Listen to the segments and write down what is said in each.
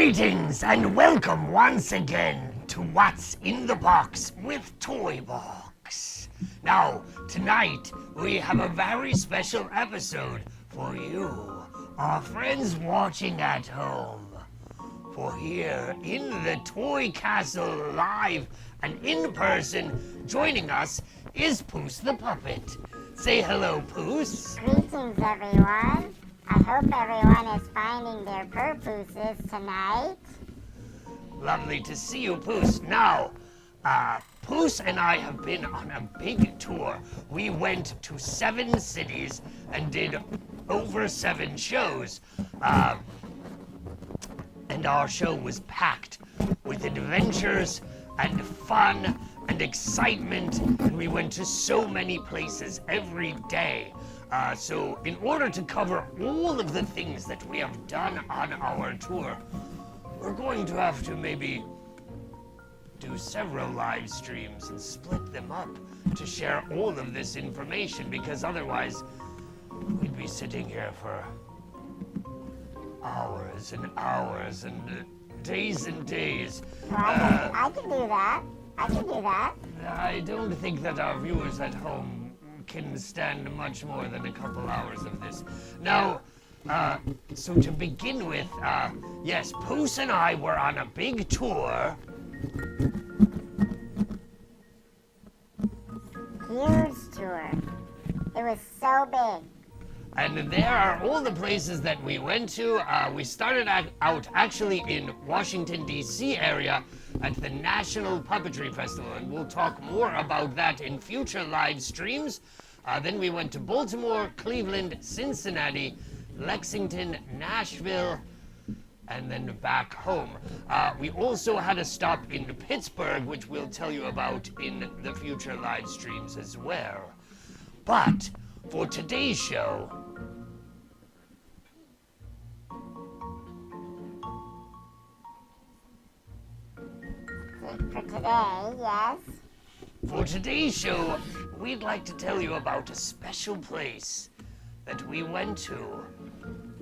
Greetings and welcome once again to What's in the Box with Toybox. Now, tonight we have a very special episode for you, our friends watching at home. For here in the Toy Castle live and in person, joining us is Poose the Puppet. Say hello, Poose. Greetings, everyone. I hope everyone is finding their purposes tonight. Lovely to see you, Poose. Now, Poose and I have been on a big tour. We went to 7 cities and did over 7 shows. And our show was packed with adventures and fun and excitement. And we went to so many places every day. So in order to cover all of the things that we have done on our tour, we're going to have to maybe do several live streams and split them up to share all of this information, because otherwise we'd be sitting here for hours and hours and days and days. I can do that. I don't think that our viewers at home can stand much more than a couple hours of this. Now, so to begin with, yes, Poose and I were on a big tour. Huge tour. It was so big. And there are all the places that we went to. We started out actually in Washington, D.C. area at the National Puppetry Festival, and we'll talk more about that in future live streams. Then we went to Baltimore, Cleveland, Cincinnati, Lexington, Nashville, and then back home. We also had a stop in Pittsburgh, which we'll tell you about in the future live streams as well. But for today's show, For today, yes. For today's show, we'd like to tell you about a special place that we went to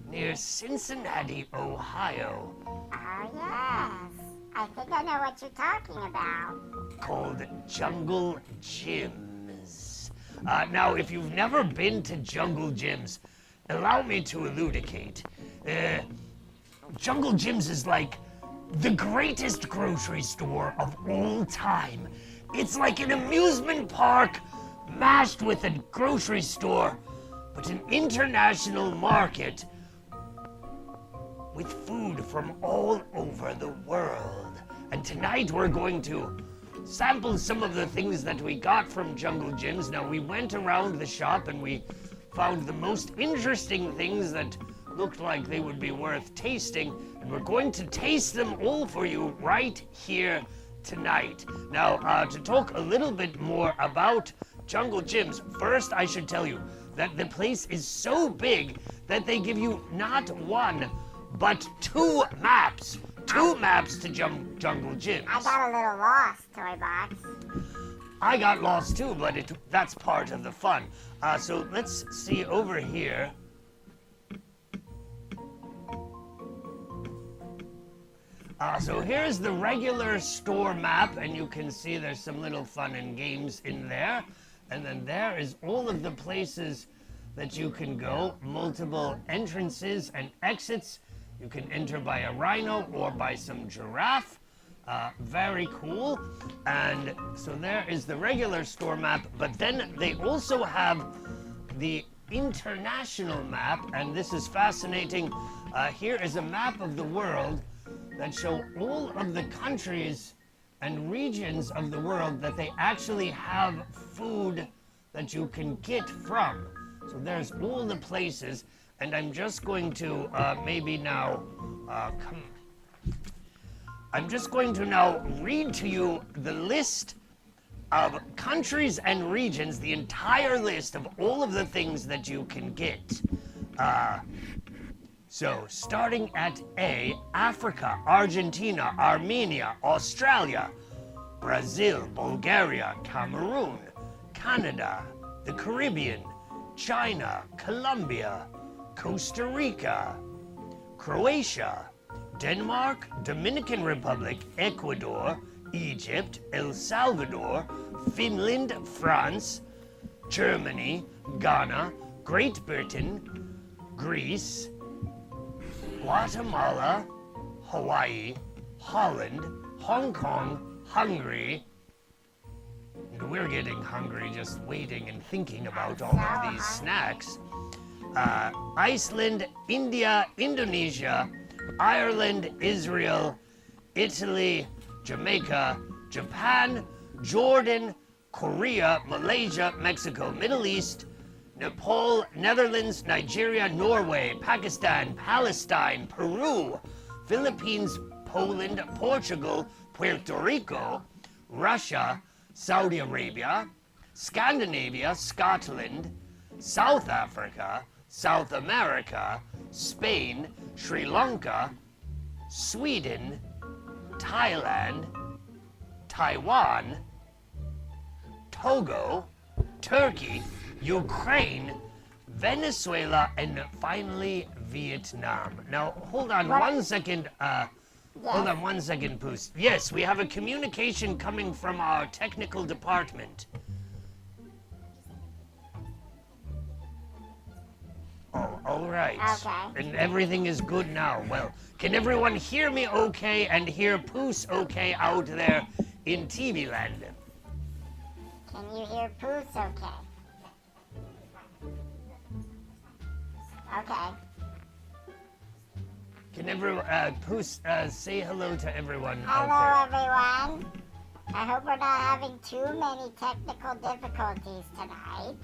near Cincinnati, Ohio. Oh, yes. I think I know what you're talking about. Called Jungle Gyms. Now, if you've never been to Jungle Gyms, allow me to elucidate. Jungle Gyms is like the greatest grocery store of all time. It's like an amusement park mashed with a grocery store, but an international market with food from all over the world. And tonight we're going to sample some of the things that we got from Jungle Gyms. Now, we went around the shop and we found the most interesting things that looked like they would be worth tasting, and we're going to taste them all for you right here tonight. Now, to talk a little bit more about Jungle Gyms, first I should tell you that the place is so big that they give you not 1, but 2 maps. 2 maps to Jungle Gyms. I got a little lost, Toybox. I got lost too, but that's part of the fun. So let's see over here. So here's the regular store map, and you can see there's some little fun and games in there. And then there is all of the places that you can go, multiple entrances and exits. You can enter by a rhino or by some giraffe. Very cool. And so there is the regular store map, but then they also have the international map, and this is fascinating. Here is a map of the world that show all of the countries and regions of the world that they actually have food that you can get from. So there's all the places, and I'm just going to I'm just going to now read to you the list of countries and regions, the entire list of all of the things that you can get. So, starting at A, Africa, Argentina, Armenia, Australia, Brazil, Bulgaria, Cameroon, Canada, the Caribbean, China, Colombia, Costa Rica, Croatia, Denmark, Dominican Republic, Ecuador, Egypt, El Salvador, Finland, France, Germany, Ghana, Great Britain, Greece, Guatemala, Hawaii, Holland, Hong Kong, Hungary. And we're getting hungry just waiting and thinking about all of these snacks. Iceland, India, Indonesia, Ireland, Israel, Italy, Jamaica, Japan, Jordan, Korea, Malaysia, Mexico, Middle East, Nepal, Netherlands, Nigeria, Norway, Pakistan, Palestine, Peru, Philippines, Poland, Portugal, Puerto Rico, Russia, Saudi Arabia, Scandinavia, Scotland, South Africa, South America, Spain, Sri Lanka, Sweden, Thailand, Taiwan, Togo, Turkey, Ukraine, Venezuela, and finally Vietnam. Now, hold on one second. Hold on one second, Poose. Yes, we have a communication coming from our technical department. Oh, all right. Okay. And everything is good now. Well, can everyone hear me okay and hear Poose okay out there in TV land? Can you hear Poose okay? Okay. Can everyone, Poose, say hello to everyone Hello, out everyone. I hope we're not having too many technical difficulties tonight.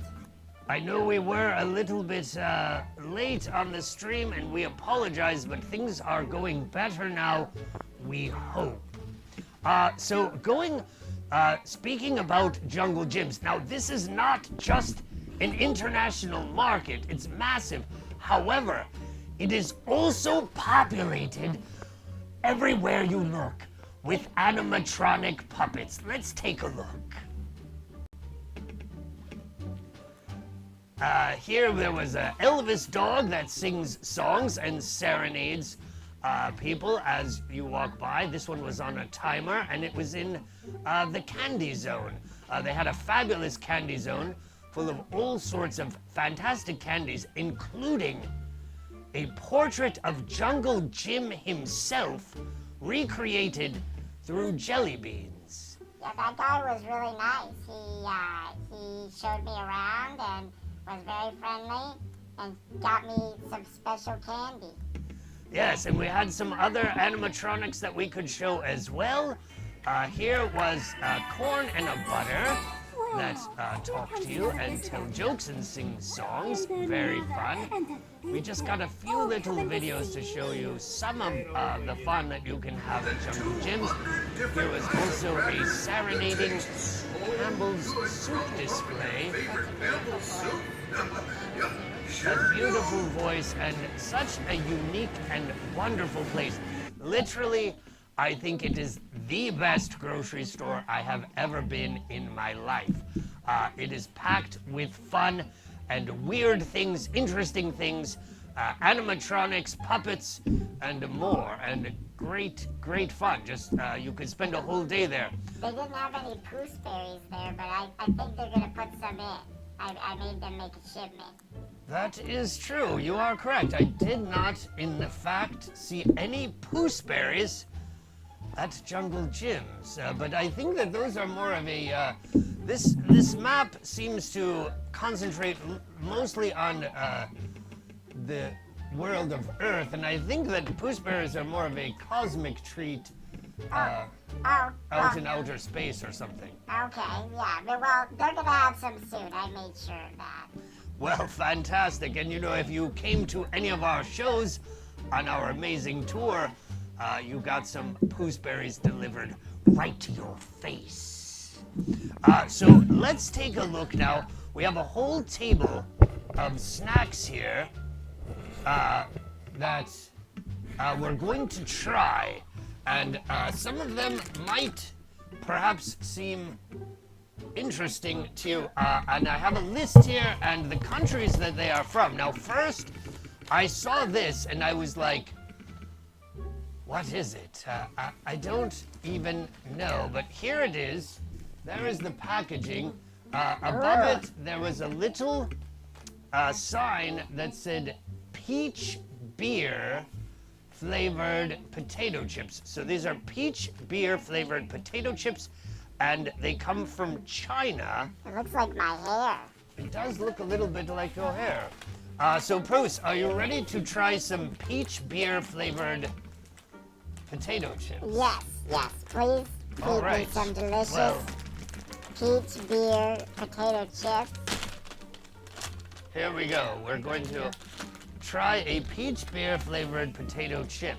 there? I know we were a little bit late on the stream, and we apologize, but things are going better now, we hope. Speaking about jungle gyms, now this is not just an international market, it's massive. However, it is also populated everywhere you look with animatronic puppets. Let's take a look. Here there was an Elvis dog that sings songs and serenades people as you walk by. This one was on a timer, and it was in the candy zone. They had a fabulous candy zone full of all sorts of fantastic candies, including a portrait of Jungle Jim himself, recreated through jelly beans. Yeah, that guy was really nice. He showed me around and was very friendly and got me some special candy. Yes, and we had some other animatronics that we could show as well. Here was Corn and a Butter that talk to you and tell jokes and sing songs. Very fun. We just got a few little videos to show you some of the fun that you can have at Jungle Gyms. There was also a serenading Campbell's soup display. A beautiful voice and such a unique and wonderful place. Literally, I think it is the best grocery store I have ever been in my life. It is packed with fun and weird things, interesting things, animatronics, puppets, and more. And great, great fun. Just, you could spend a whole day there. They didn't have any Poose berries there, but I think they're going to put some in. I made them make a shipment. That is true. You are correct. I did not, in fact, see any Poose berries at Jungle Gyms, but I think that those are more of a. This map seems to concentrate mostly on the world of Earth, and I think that Poose berries are more of a cosmic treat out in outer space or something. Okay, yeah. Well, they're going to have some soon. I made sure of that. Well, fantastic. And you know, if you came to any of our shows on our amazing tour, you got some Poose berries delivered right to your face. So let's take a look now. We have a whole table of snacks here that we're going to try. And some of them might perhaps seem interesting to you. And I have a list here and the countries that they are from. Now, first, I saw this and I was like, What is it? I don't even know, but here it is. There is the packaging. Above it, there was a little sign that said peach beer flavored potato chips. So these are peach beer flavored potato chips, and they come from China. It looks like my hair. It does look a little bit like your hair. So Poose, are you ready to try some peach beer flavored potato chips? Yes, yes. Please All feed right. me some delicious Well, peach beer potato chips. here we go. We're going to try a peach beer flavored potato chip,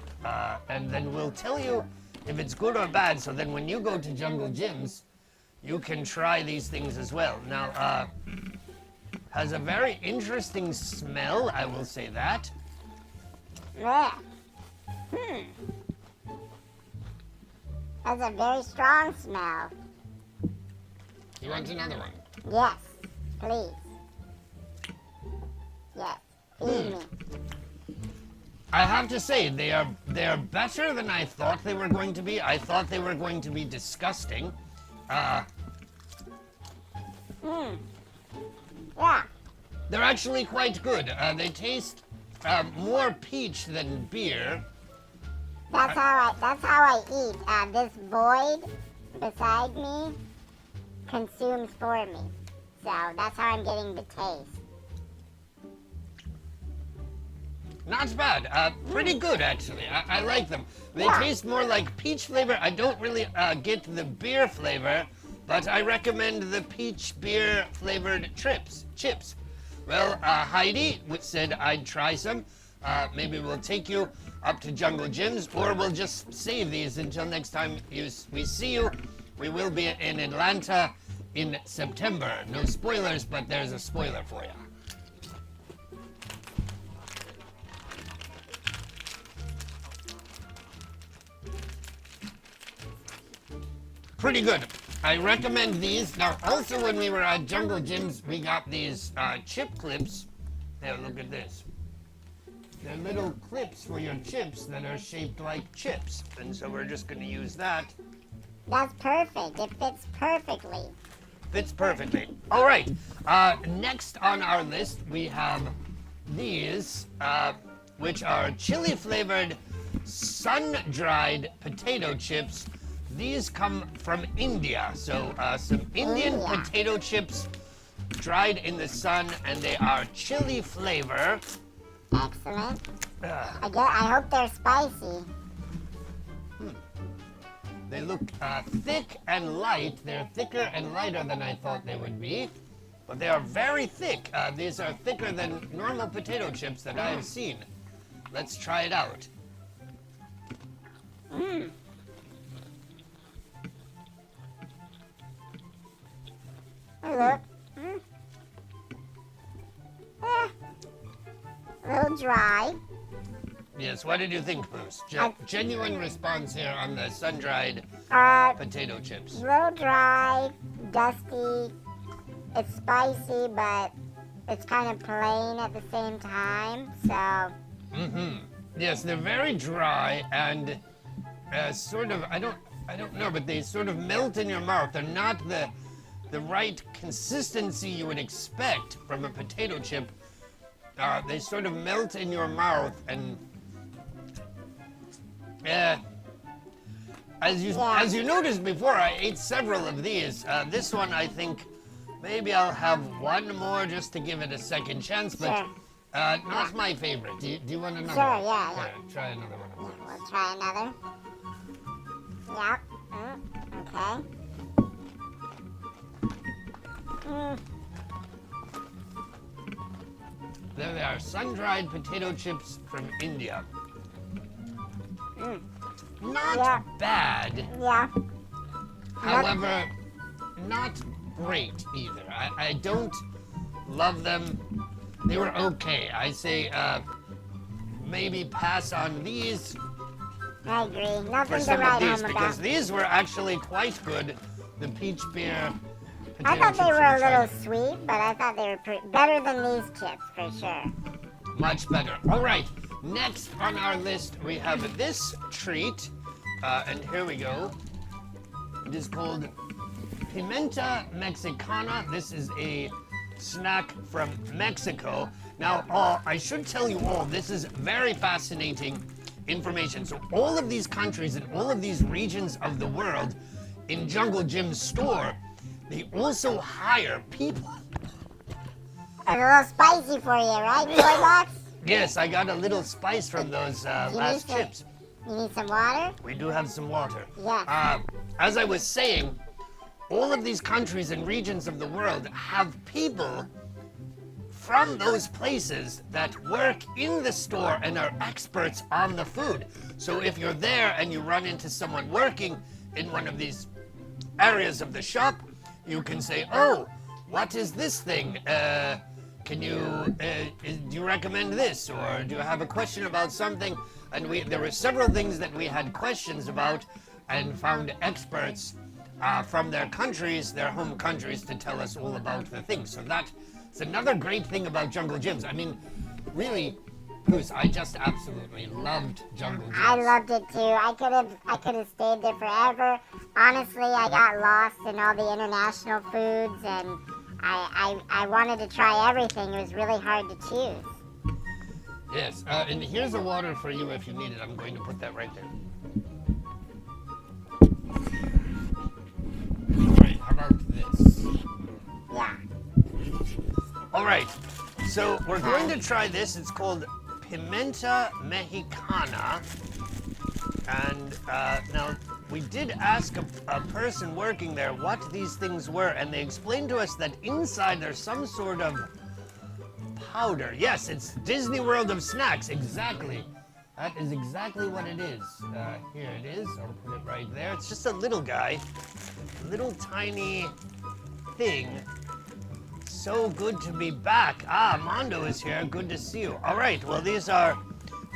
and then we'll tell you if it's good or bad. So then when you go to Jungle Gyms, you can try these things as well. Now, has a very interesting smell, I will say that. Yeah. That's a very strong smell. You want another one? Yes, please. Yes, feed me. I have to say, they are better than I thought they were going to be. I thought they were going to be disgusting. Yeah. They're actually quite good. They taste more peach than beer. That's how I eat. This void beside me consumes for me. So that's how I'm getting the taste. Not bad. Pretty good, actually. I like them. They Yeah. taste more like peach flavor. I don't really get the beer flavor, but I recommend the peach beer flavored chips. Well, Heidi said I'd try some. Maybe we'll take you up to Jungle Gyms, or we'll just save these until next time we see you. We will be in Atlanta in September. No spoilers, but there's a spoiler for you. Pretty good. I recommend these. Now, also when we were at Jungle Gyms, we got these chip clips. Here, look at this. They're little clips for your chips that are shaped like chips. And so we're just going to use that. That's perfect. It fits perfectly. Fits perfectly. All right. Next on our list, we have these, which are chili flavored sun-dried potato chips. These come from India. So some Indian India. potato chips dried in the sun, and they are chili flavor. Excellent. I hope they're spicy. They look thick and light. They're thicker and lighter than I thought they would be, but they are very thick. These are thicker than normal potato chips that I have seen. Let's try it out. Look. A little dry. Yes, what did you think, Poose? Genuine response here on the sun-dried potato chips. A little dry, dusty. It's spicy, but it's kind of plain at the same time. So. Yes, they're very dry and sort of, I don't know, but they sort of melt in your mouth. They're not the right consistency you would expect from a potato chip. They sort of melt in your mouth, and as you noticed before, I ate several of these. This one, I think maybe I'll have one more just to give it a second chance, but Sure. not my favorite. Do you want another? Sure, one? yeah. Here, try another one. of these. We'll try another. Yep. Okay. There they are, sun-dried potato chips from India. Not Yeah. bad. Yeah. However, not great either. I don't love them. They were okay. I say maybe pass on these I agree. for Nothing to some of write these home because about. these were actually quite good. The peach beer I potato thought they chips were a from little China. sweet, but I thought they were better than these chips for sure. Much better. All right. Next on our list, we have this treat. And here we go. It is called Pimenta Mexicana. This is a snack from Mexico. Now, I should tell you all, this is very fascinating information. So all of these countries and all of these regions of the world in Jungle Jim's store, they also hire people. A little spicy for you, right, Toybox? Yes, I got a little spice from those last chips. You need some water? We do have some water. Yes. As I was saying, all of these countries and regions of the world have people from those places that work in the store and are experts on the food. So if you're there and you run into someone working in one of these areas of the shop, you can say, "Oh, what is this thing? Do you recommend this, or do you have a question about something?" And there were several things that we had questions about, and found experts from their countries, their home countries, to tell us all about the things. So that's another great thing about Jungle Gyms. I mean, really, Poose, I just absolutely loved Jungle Gyms. I loved it too. I could have stayed there forever. Honestly, I got lost in all the international foods, and I wanted to try everything. It was really hard to choose. Yes, and here's a water for you if you need it. I'm going to put that right there. All right, how about this? Yeah. All right, so we're going to try this. It's called Pimenta Mexicana. And now, we did ask a person working there what these things were, and they explained to us that inside there's some sort of powder. Yes, it's Disney World of snacks, exactly. That is exactly what it is. Here it is, I'll put it right there. It's just a little guy, little tiny thing. So good to be back. Mondo is here, good to see you. All right, well, these are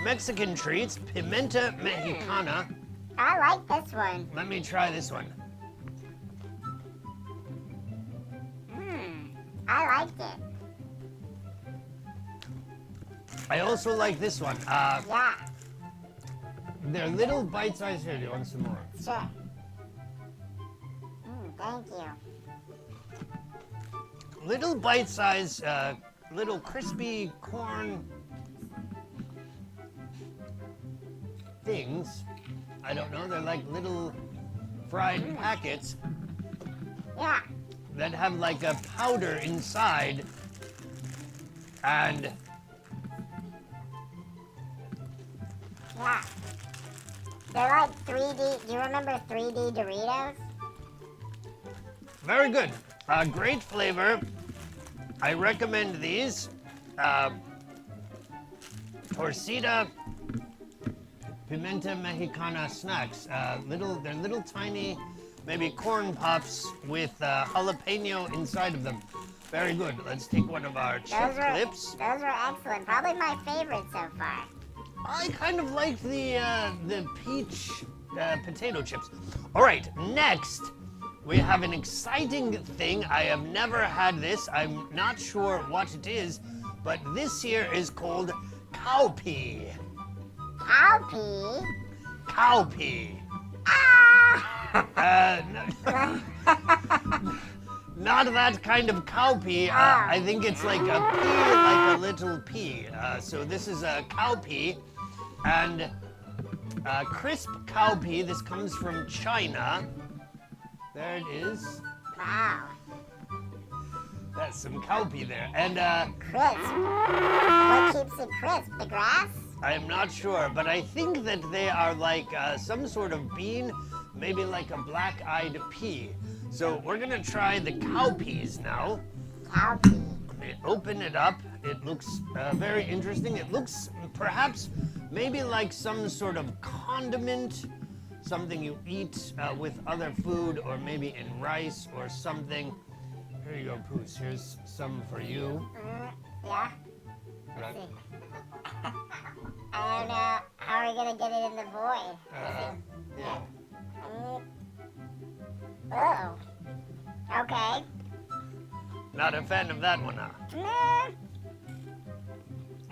Mexican treats, Pimenta Mexicana. I like this one. Let me try this one. I liked it. I also like this one. Yeah. They're little bite-sized. Here, do you want some more? Sure. Thank you. Little bite-sized, little crispy corn things. I don't know, they're like little fried packets Yeah. that have like a powder inside, and Yeah. They're like 3D. Do you remember 3D Doritos? very good. Great flavor. I recommend these. Torcida Pimenta Mexicana snacks. They're little tiny, maybe corn pops with jalapeno inside of them. Very good. Let's take one of our chip clips. Those are excellent. Probably my favorite so far. I kind of like the peach potato chips. All right, next we have an exciting thing. I have never had this. I'm not sure what it is, but this here is called cowpea. Cowpea? Cowpea. Not that kind of cowpea. I think it's like a pea, like a little pea. So this is a cowpea, and crisp cowpea. This comes from China. There it is. Wow. That's some cowpea there. And Crisp. What keeps it crisp? The grass? I am not sure, but I think that they are like some sort of bean, maybe like a black-eyed pea. So we're gonna try the cowpeas now. Cowpea. Let me open it up. It looks very interesting. It looks perhaps maybe like some sort of condiment, something you eat with other food, or maybe in rice or something. Here you go, Poose. Here's some for you. Yeah. Right. I don't know. How are we gonna get it in the void? Yeah. Oh. Okay. Not a fan of that one, huh?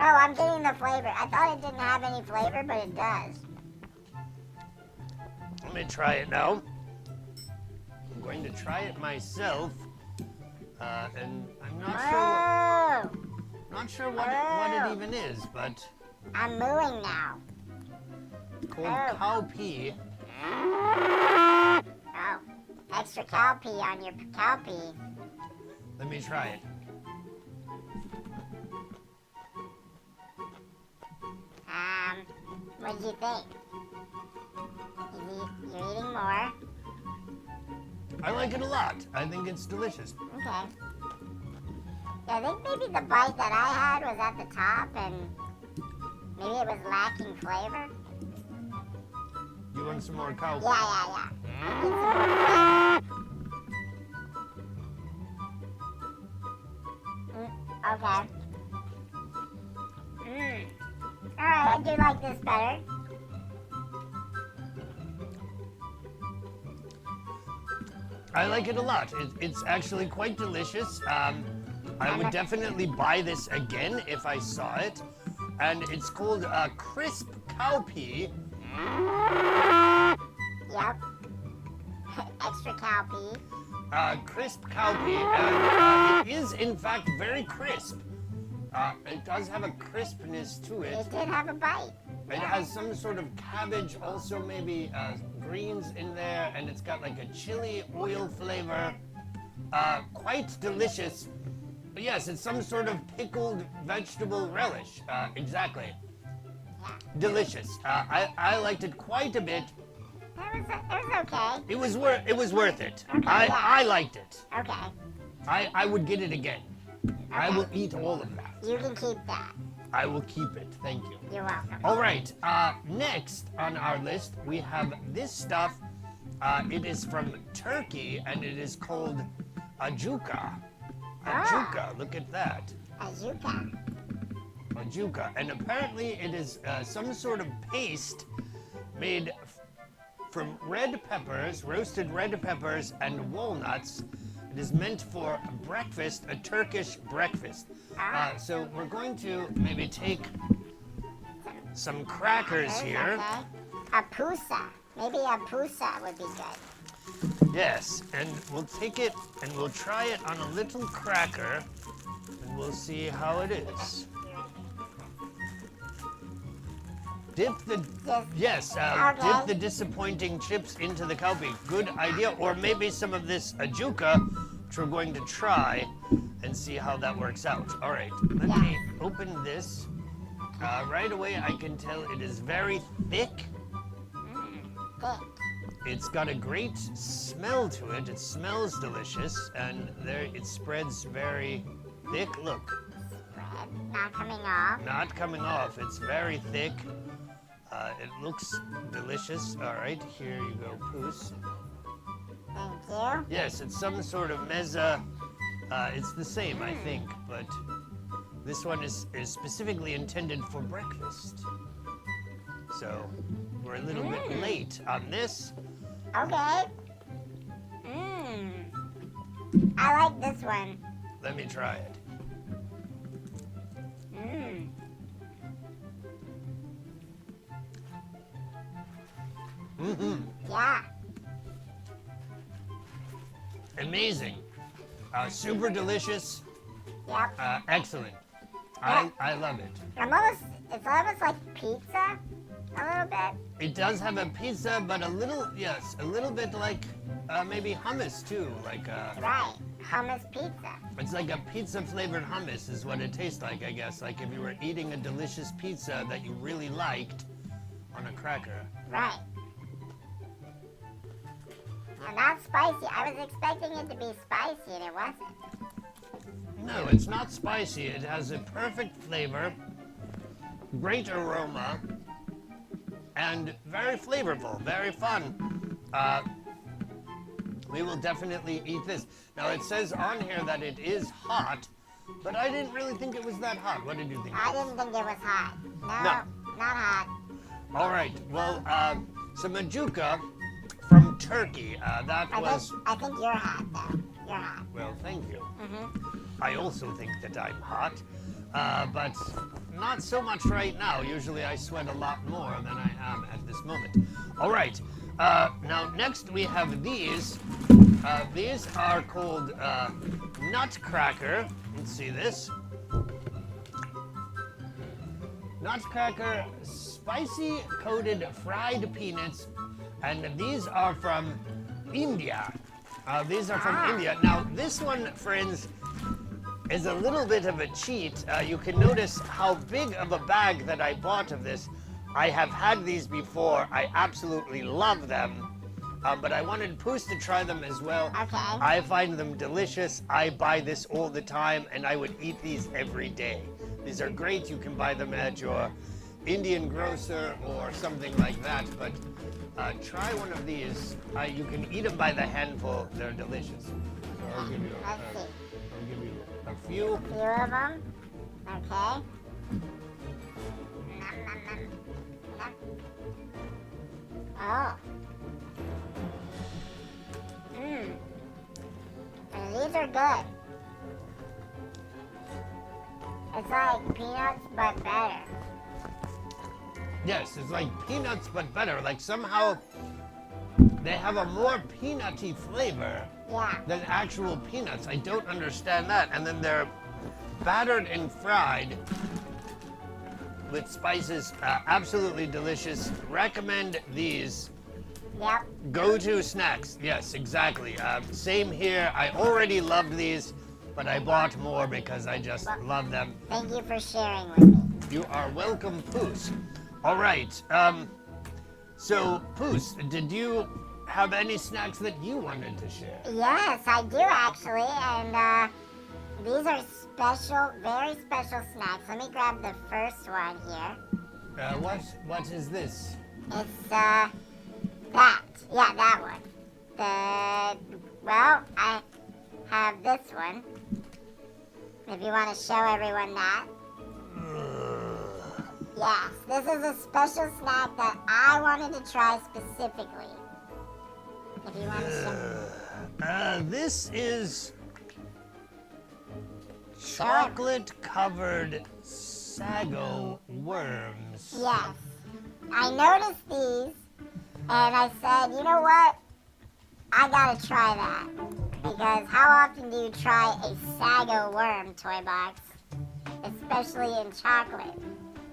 Oh, I'm getting the flavor. I thought it didn't have any flavor, but it does. Let me try it now. I'm going to try it myself, and I'm not sure what it even is, but I'm mooing now. it's called cow pea. Oh, extra cow pee on your cow pee. Let me try it. What do you think? You're eating more? I like it a lot. I think it's delicious. Okay. Yeah, I think maybe the bite that I had was at the top and maybe it was lacking flavor. You want some more cow pea? Yeah. Get some more flavor. Okay. Alright, I do like this better. I like it a lot. It's actually quite delicious. I would definitely buy this again if I saw it. And it's called crisp cow pea. Yep. Extra cow pea. Crisp cow pea. And it is, in fact, very crisp. It does have a crispness to it. It did have a bite. It has some sort of cabbage, also maybe greens in there, and it's got like a chili oil flavor. Quite delicious. But yes, it's some sort of pickled vegetable relish. Exactly. Delicious. I liked it quite a bit. It was okay. It was worth it. Okay, I liked it. Okay. I would get it again. I will eat all of that. You can keep that. I will keep it. Thank you. You're welcome. All right. Next on our list, we have this stuff. It is from Turkey, and it is called ajuka. Ajuka. Look at that. Ajuka. Ajuka. And apparently it is some sort of paste made from red peppers, roasted red peppers, and walnuts. It is meant for breakfast, a Turkish breakfast. So we're going to maybe take some crackers here. Okay. A pusa. Maybe a pusa would be good. Yes, and we'll take it and we'll try it on a little cracker, and we'll see how it is. Dip the dip the disappointing chips into the cow pea. Good idea. Or maybe some of this ajuka, which we're going to try and see how that works out. All right, let me open this. Right away, I can tell it is very thick. Thick. It's got a great smell to it. It smells delicious, and there it spreads very thick. Look. Bread. Not coming off. Not coming off. It's very thick. It looks delicious. All right, here you go, Poose. Thank you. Yes, it's some sort of mezza. It's the same, I think, but this one is specifically intended for breakfast. So we're a little bit late on this. Okay. I like this one. Let me try it. Yeah. Amazing. Super delicious. Yep. Excellent. I love it. It's almost like pizza, a little bit. It does have a pizza, but a little bit like maybe hummus too. Like Right. Hummus pizza. it's like a pizza flavored hummus is what it tastes like, I guess. Like if you were eating a delicious pizza that you really liked on a cracker. Right. And not spicy. I was expecting it to be spicy and it wasn't. No, it's not spicy. It has a perfect flavor, great aroma, and very flavorful, very fun. We will definitely eat this. Now, it says on here that it is hot, but I didn't really think it was that hot. What did you think? I didn't think it was hot. No. Not hot. All right. Well, some ajuka from Turkey. I think you're hot, though. You're hot. Well, thank you. I also think that I'm hot, but not so much right now. Usually I sweat a lot more than I am at this moment. All right, now next we have these. These are called Nutcracker. Let's see this. Nutcracker spicy coated fried peanuts, and these are from India. These are from India. Now this one, friends, is a little bit of a cheat. You can notice how big of a bag that I bought of this. I have had these before. I absolutely love them. But I wanted Poose to try them as well. Okay. I find them delicious. I buy this all the time, and I would eat these every day. These are great. You can buy them at your Indian grocer or something like that. But try one of these. You can eat them by the handful. They're delicious. So I'll give you Let's see. I'll give you a few. A few of them. Okay. Nom, nom, nom. Nom. Oh. Mmm. These are good. It's like peanuts, but better. Yes, it's like peanuts, but better. Like somehow they have a more peanutty flavor Yeah. than actual peanuts. I don't understand that. And then they're battered and fried with spices. Absolutely delicious. Recommend these. Yep. Go-to snacks. Yes, exactly. Same here. I already loved these, but I bought more because I just love them. Thank you for sharing with me. You are welcome, Poose. All right. So, Poose, did you have any snacks that you wanted to share? Yes, I do actually, and these are special, very special snacks. Let me grab the first one here. What is this? It's that. Yeah, that one. Well, I have this one. If you want to show everyone that. Yes, this is a special snack that I wanted to try specifically. If you want to show. This is chocolate-covered sago worms. Yes. I noticed these, and I said, you know what? I gotta try that. Because how often do you try a sago worm, Toybox? Especially in chocolate.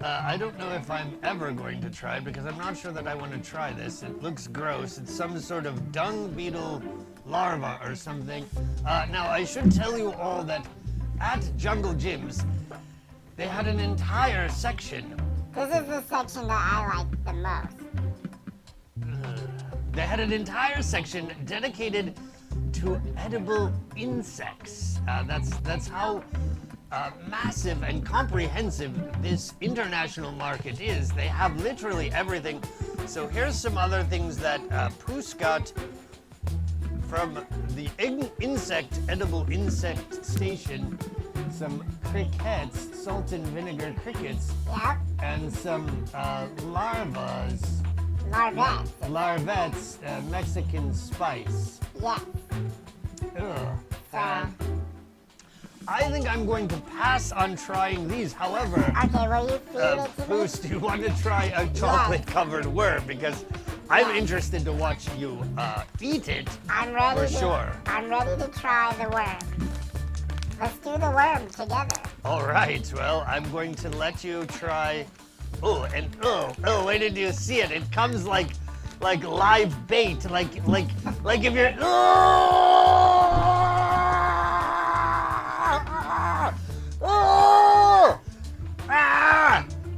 I don't know if I'm ever going to try it because I'm not sure that I want to try this. It looks gross. It's some sort of dung beetle larva or something. Now, I should tell you all that at Jungle Gyms, they had an entire section. This is the section that I like the most. They had an entire section dedicated to edible insects. That's how massive and comprehensive this international market is. They have literally everything. So here's some other things that Poose got from the edible insect station. Some crickets, salt and vinegar crickets, Yep. and some larvas. Larvettes. Larvettes, Mexican spice. Yes. Ugh. So, I think I'm going to pass on trying these. However, okay, will you feed it to me? Poose, do you want to try a chocolate-covered worm? Because I'm interested to watch you eat it. I'm ready for to, sure. I'm ready to try the worm. Let's do the worm together. All right. Well, I'm going to let you try. Oh, and wait did you see it? It comes like live bait, like if you're.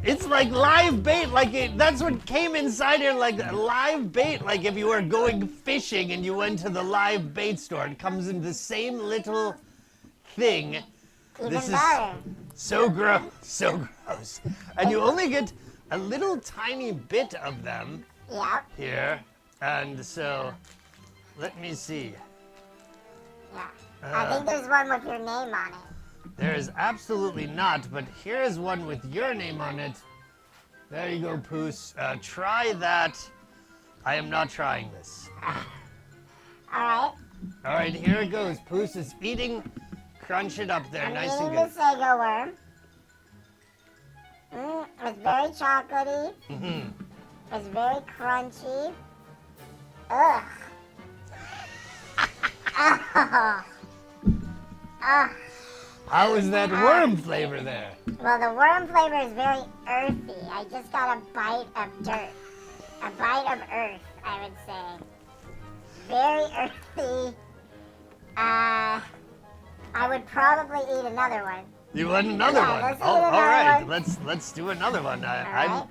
It's like live bait, that's what came inside here, like live bait, like if you were going fishing and you went to the live bait store. It comes in the same little thing. Even This is better. so gross, so gross. And you only get a little tiny bit of them Yep. here. And so, let me see. Yeah. I think there's one with your name on it. There is absolutely not, but here is one with your name on it. There you go, Poose. Try that. I am not trying this. All right. All right, here it goes. Poose is eating Crunch it up there, I'm nice and eating good. the sago worm. It's very chocolatey. Mm-hmm. It's very crunchy. Ugh. Oh. Oh. How is that worm flavor there? Well, the worm flavor is very earthy. I just got a bite of dirt. A bite of earth, I would say. Very earthy. I would probably eat another one. You want another Yeah, one? let's eat Oh, all another right. one. Let's do another one. right.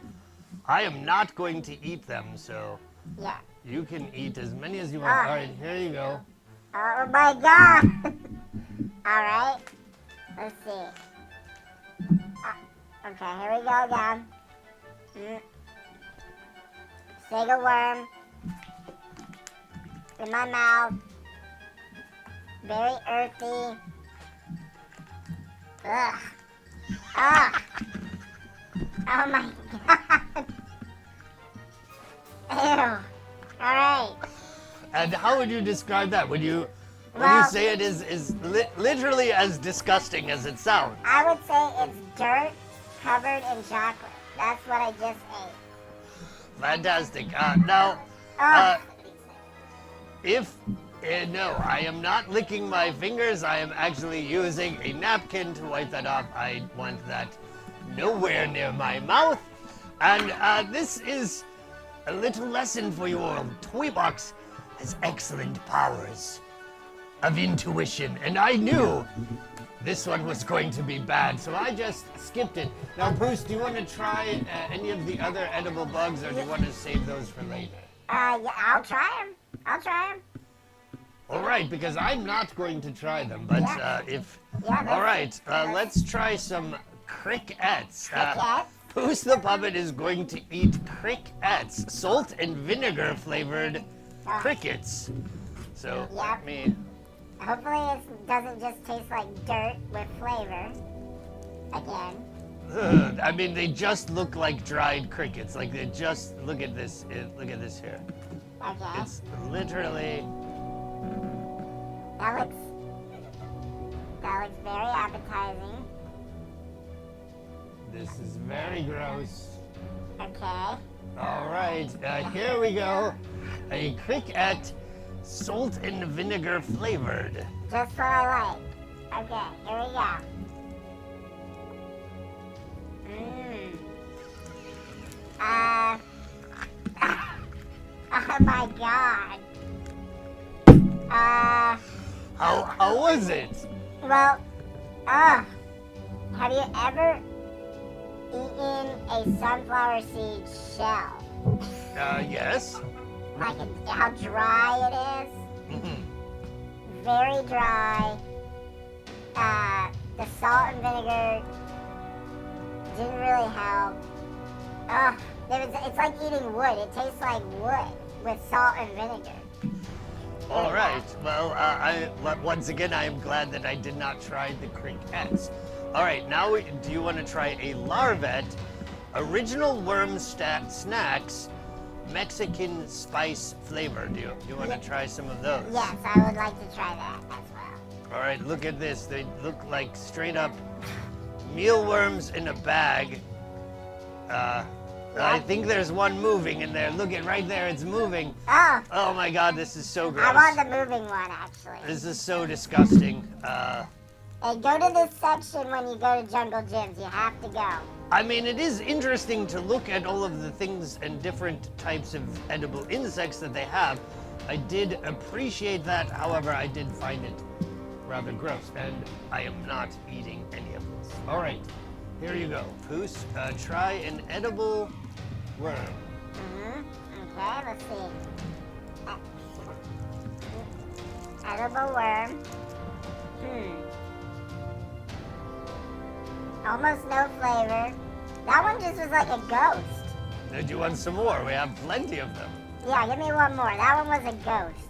I am not going to eat them, so Yeah. you can eat as many as you want. Ah. All right, here you go. Oh my god! Alright. Let's see. Okay, here we go again. Sago worm. In my mouth. Very earthy. Ugh. Ah. Oh my god. Ew. Alright. And how would you describe that? Would you Well- say it is literally as disgusting as it sounds? I would say it's dirt covered in chocolate. That's what I just ate. Fantastic. Now, Ugh. if no, I am not licking my fingers. I am actually using a napkin to wipe that off. I want that nowhere near my mouth. And this is a little lesson for you all. Toybox has excellent powers of intuition, and I knew this one was going to be bad, so I just skipped it. Now, Poose, do you want to try any of the other edible bugs, or do you want to save those for later? Yeah, I'll try them. I'll try them. All right, because I'm not going to try them, but Yeah. if... Yeah, All right, let's try some crickets. Crickets? Poose the Puppet is going to eat crickets, salt and vinegar flavored crickets. So Yeah. let me... Hopefully it doesn't just taste like dirt with flavor. Again. I mean, they just look like dried crickets. Like they just... Look at this. Look at this here. Okay. It's literally... That looks very appetizing. This is very gross. Okay. All right, here we go. A cricket, salt and vinegar flavored. Just what I like. Okay, here we go. Oh my god. How was it? Well, have you ever eaten a sunflower seed shell? Yes. Like how dry it is? Mhm. Very dry. The salt and vinegar didn't really help. It's like eating wood. It tastes like wood with salt and vinegar. All right. Well, once again, I am glad that I did not try the crickets. All right. Now, do you want to try a larvet, original worm snacks, Mexican spice flavor? Do you want to try some of those? Yes, I would like to try that as well. All right. Look at this. They look like straight up mealworms in a bag. I think there's one moving in there. Look at right there. It's moving. Oh, Oh my God, this is so gross. I want the moving one actually. This is so disgusting. Hey, go to this section when you go to Jungle Gyms. You have to go. I mean, it is interesting to look at all of the things and different types of edible insects that they have. I did appreciate that. However, I did find it rather gross, and I am not eating any of this. All right, here you go. Poose, try an edible worm. Okay, let's see. Edible worm. Almost no flavor. That one just was like a ghost. Did you want some more? We have plenty of them. Yeah, give me one more. That one was a ghost.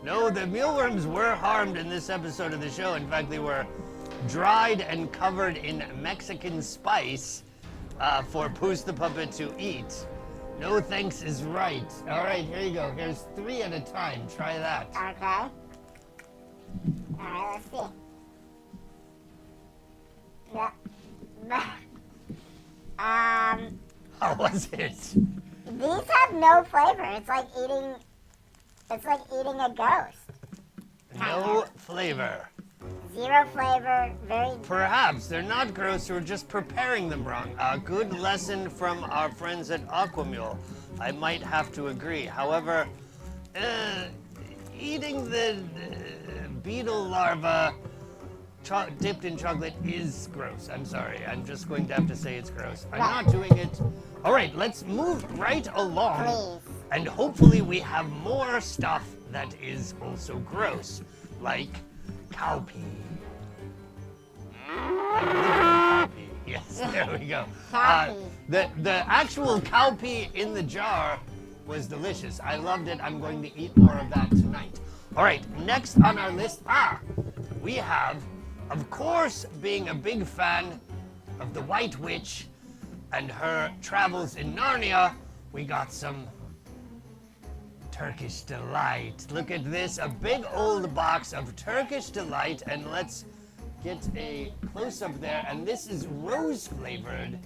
No, the mealworms were harmed in this episode of the show. In fact, they were dried and covered in Mexican spice for Poose the Puppet to eat. No thanks is right. All right, here you go. Here's 3 at a time. Try that. Okay. Alright, let's see. Yeah. How was it? These have no flavor. It's like eating a ghost. No flavor. Zero flavor. Very. Perhaps they're not gross, we're just preparing them wrong. A good lesson from our friends at Aquamule. I might have to agree. However, eating the beetle larva dipped in chocolate is gross. I'm sorry. I'm just going to have to say it's gross. I'm not doing it. All right, let's move right along. Please. And hopefully we have more stuff that is also gross, like cowpea. Like literal cowpea. Yes, there we go. Cowpea. The actual cowpea in the jar was delicious. I loved it. I'm going to eat more of that tonight. All right, next on our list, we have, of course, being a big fan of the White Witch and her travels in Narnia, we got some Turkish Delight. Look at this, a big old box of Turkish Delight, and let's get a close-up there, and this is rose-flavored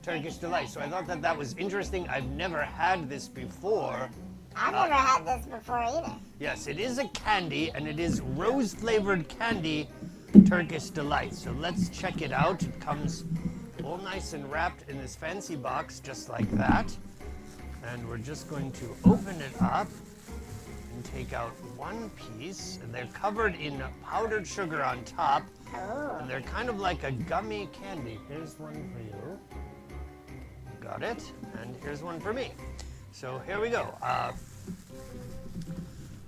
Turkish Delight. So I thought that was interesting. I've never had this before. I've never had this before either. Yes, it is a candy, and it is rose-flavored candy Turkish Delight. So let's check it out. It comes all nice and wrapped in this fancy box, just like that. And we're just going to open it up and take out one piece. And they're covered in powdered sugar on top. Oh. And they're kind of like a gummy candy. Here's one for you. Got it. And here's one for me. So here we go.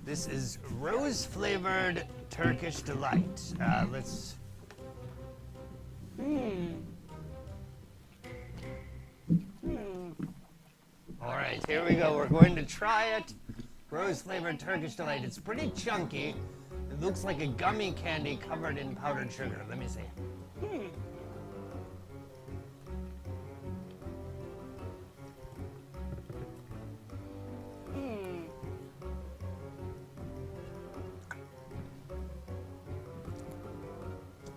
This is rose-flavored Turkish Delight. Let's... All right, here we go. We're going to try it. Rose-flavored Turkish Delight. It's pretty chunky. It looks like a gummy candy covered in powdered sugar. Let me see.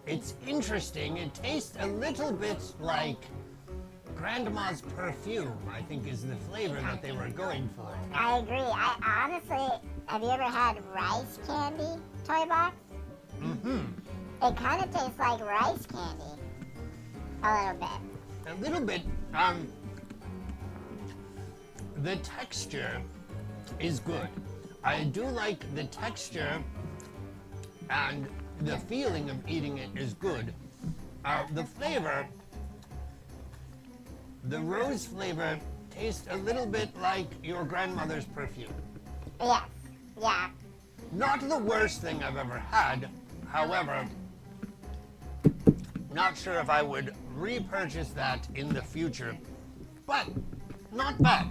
It's interesting. It tastes a little bit like Grandma's perfume, I think, is the flavor that they were going for. I agree. I honestly, have you ever had rice candy, Toybox? Mm-hmm. It kind of tastes like rice candy. A little bit. A little bit. The texture is good. I do like the texture, and the feeling of eating it is good. The flavor, the rose flavor, tastes a little bit like your grandmother's perfume. Yes. Yeah. Not the worst thing I've ever had. However, not sure if I would repurchase that in the future. But not bad.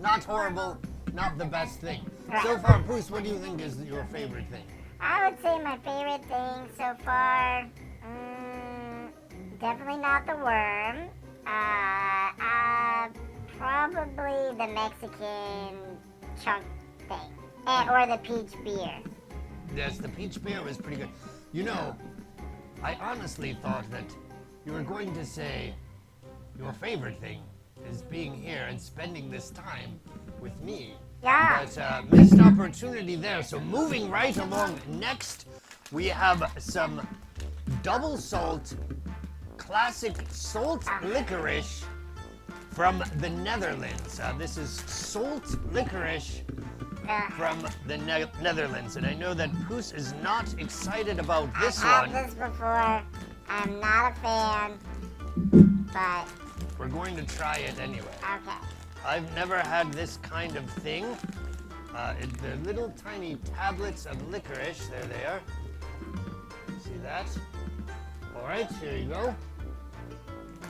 Not horrible. Not the best thing. So far, Poose, what do you think is your favorite thing? I would say my favorite thing so far, definitely not the worm. Probably the Mexican chunk thing. Or the peach beer. Yes, the peach beer was pretty good. You know, I honestly thought that you were going to say your favorite thing is being here and spending this time with me. Yeah. But missed opportunity there. So moving right along, next we have some double salt, classic salt licorice from the Netherlands. This is salt licorice from the Netherlands. And I know that Poose is not excited about this one. I've had this before. I'm not a fan, but... We're going to try it anyway. Okay. I've never had this kind of thing. They're little tiny tablets of licorice. There they are. See that? All right, here you go.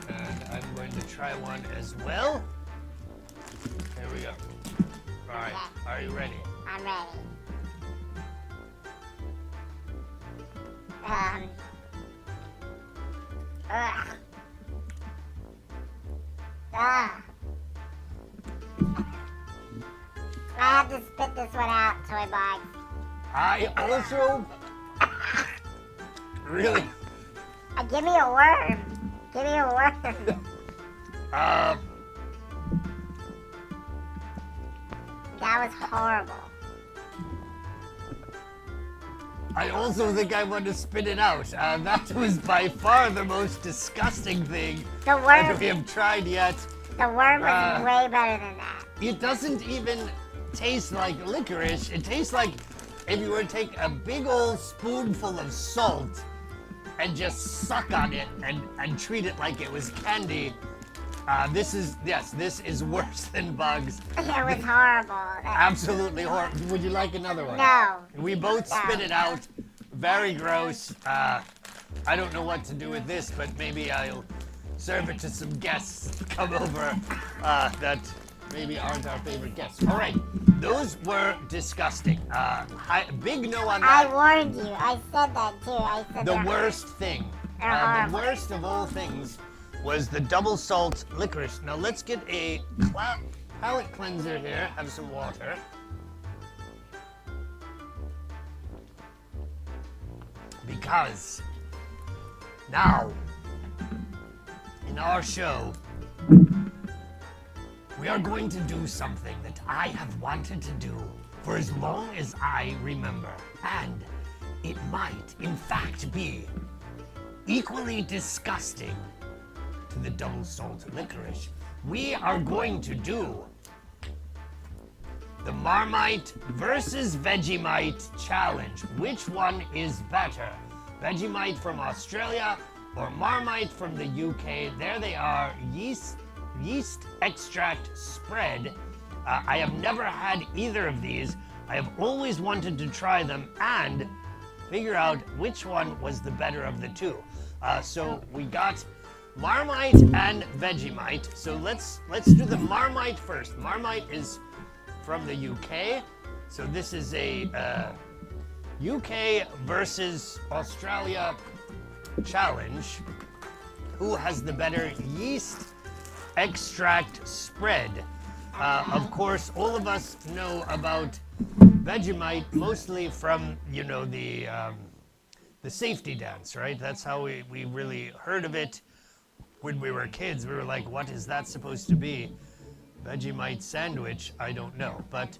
And I'm going to try one as well. Here we go. All right, are you ready? I'm ready. I have to spit this one out, Toybox. I also really... Give me a worm. Give me a worm. That was horrible. I also think I want to spit it out. That was by far the most disgusting thing The that worm, we have tried yet. the worm was way better than that. It doesn't even taste like licorice. It tastes like if you were to take a big old spoonful of salt and just suck on it and treat it like it was candy. This is worse than bugs. It was horrible. Absolutely horrible. Would you like another one? No. We both spit it out. Very gross. I don't know what to do with this, but maybe I'll serve it to some guests to come over that maybe aren't our favorite guests. All right, those were disgusting. Big no on I that. warned you. I said that too. I said The they're- worst thing, They're the horrible. worst of all things, was the double salt licorice. Now let's get a palate cleanser here. Have some water. Because now, in our show, we are going to do something that I have wanted to do for as long as I remember. And it might, in fact, be equally disgusting to the double salt licorice. We are going to do the Marmite versus Vegemite challenge. Which one is better? Vegemite from Australia or Marmite from the UK? There they are, yeast extract spread. I have never had either of these. I have always wanted to try them and figure out which one was the better of the two. So we got Marmite and Vegemite. So let's do the Marmite first. Marmite is from the UK. So this is a UK versus Australia challenge. Who has the better yeast extract spread? Of course, all of us know about Vegemite mostly from, the safety dance, right? That's how we really heard of it when we were kids. We were like, what is that supposed to be? Vegemite sandwich? I don't know. But,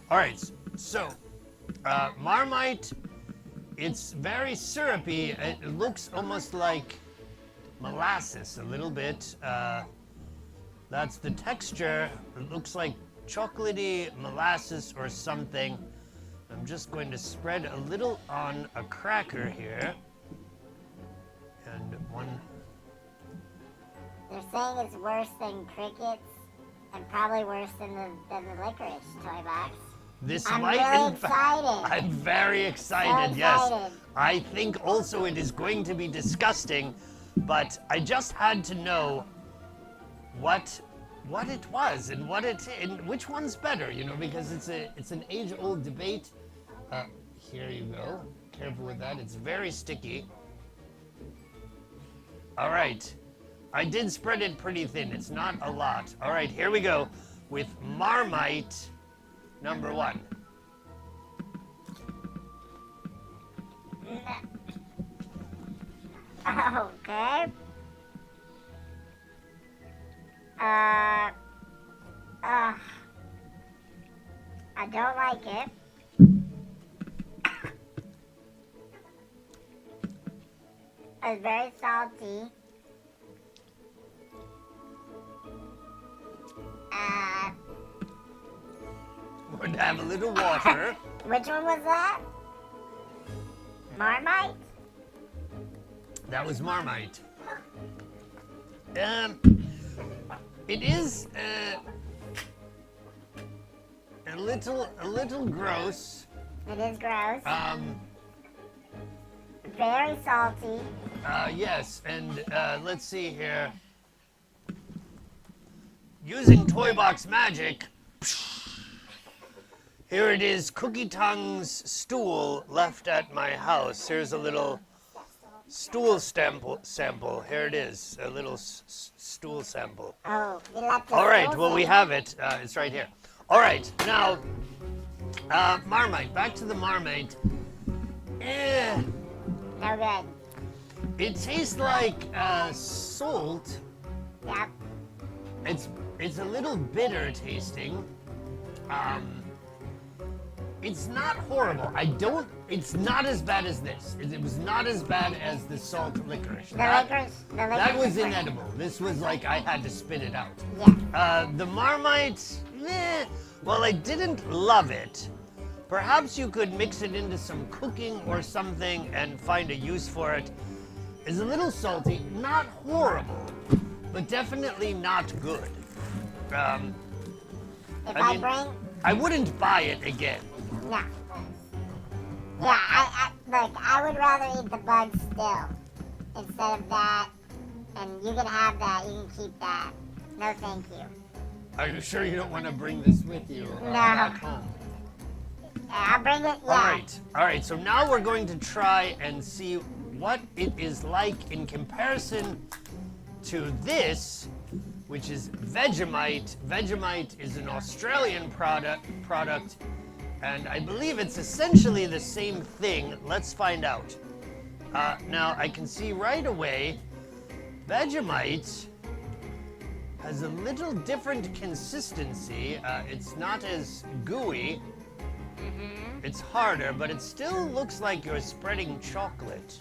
all right, so Marmite, it's very syrupy. It looks almost like molasses a little bit. That's the texture. It looks like chocolatey molasses or something. I'm just going to spread a little on a cracker here. And one. They're saying it's worse than crickets and probably worse than the licorice Toybox. This I'm might really in fact. excited. I'm very excited, So yes. excited. I think also it is going to be disgusting, but I just had to know what it was and and which one's better, because it's an age-old debate. Here you go. Careful with that. It's very sticky. All right. I did spread it pretty thin. It's not a lot. All right, here we go with Marmite number 1. Okay. I don't like it. It's very salty. We're going to have a little water. Which one was that? Marmite? That was Marmite. It is a little gross. It is gross. Very salty. Yes, and let's see here. Using Toybox magic, here it is, Cookie Tongue's stool left at my house. Here's a little stool sample. Here it is, a little stool sample. Oh, you left the All right, stool well, we in. have it. It's right here. All right, now, Marmite. Back to the Marmite. No good. It tastes like salt. Yep. It's a little bitter tasting. It's not horrible. It's not as bad as this. It was not as bad as the salt licorice. That was inedible. This was like I had to spit it out. Yeah. The Marmite, well, I didn't love it. Perhaps you could mix it into some cooking or something and find a use for it. It's a little salty, not horrible, but definitely not good. I wouldn't buy it again. No. Yeah, look, I would rather eat the bugs still instead of that. And you can have that, you can keep that. No, thank you. Are you sure you don't want to bring this with you No. back home? I'll bring it, yeah. All right, so now we're going to try and see what it is like in comparison to this, which is Vegemite. Vegemite is an Australian product, and I believe it's essentially the same thing. Let's find out. Now, I can see right away, Vegemite has a little different consistency. It's not as gooey. It's harder, but it still looks like you're spreading chocolate